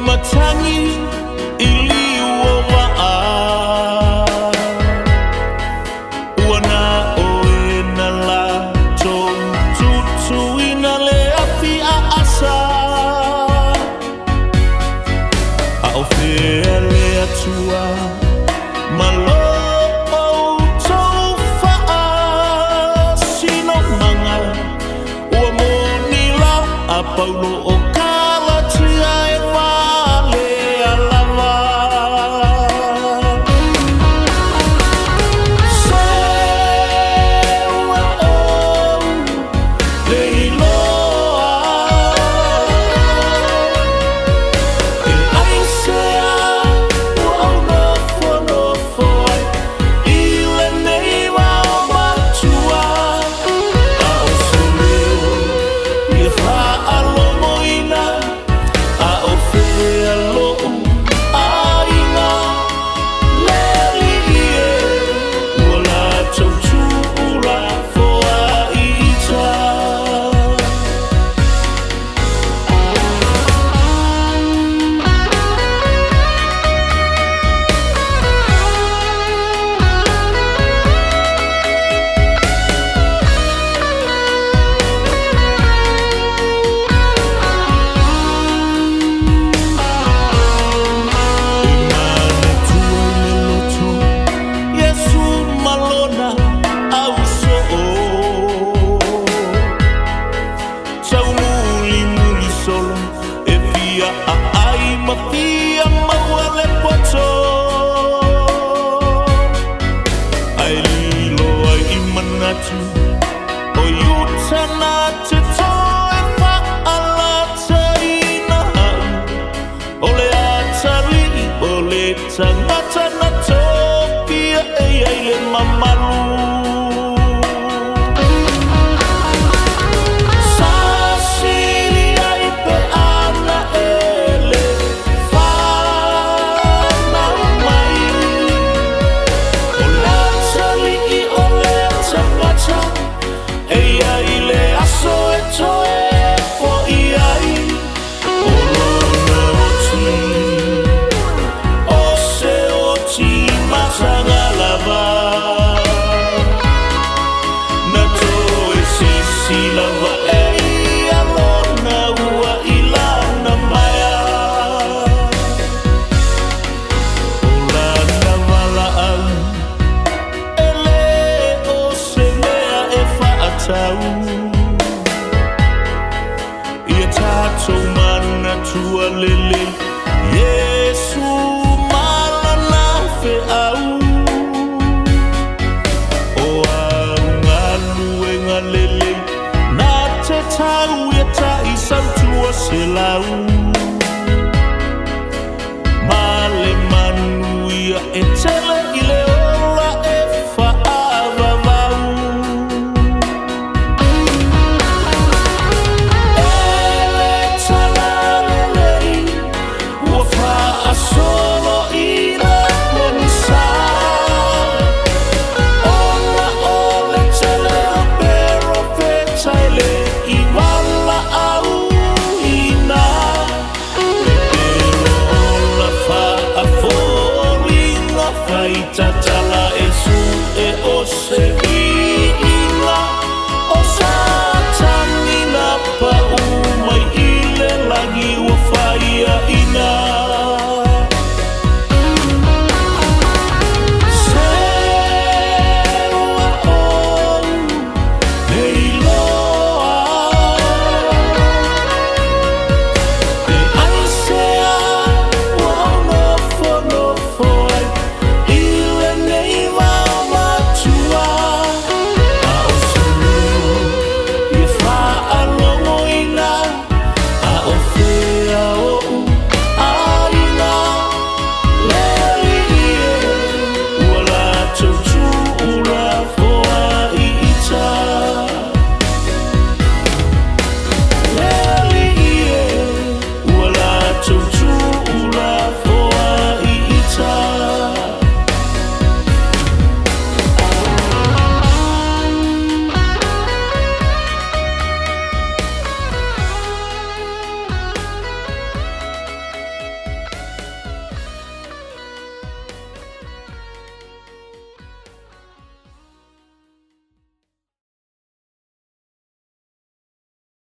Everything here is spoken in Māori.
Matangi iliuoa wana oena la tutu inale api asa aufele atua malo tofa sino manga uamonila apaulo mafia mawale poto ai lilo ai imanatu o yutana te toi fa ala taina ole atali ole tangata na topia ai le mamalu ia tatou mana tua lele Yesu malana fe au o ngalu e ngalele selau Male manu ia e tele i le ola e whaavavau Ele talalelei ua whaasolo i le ponisa Ola ole tele o pero whetaile i wala au ina Tatala e su e o se ina o sa tanina pa umai ile lagi wa faia ina Sewa o nei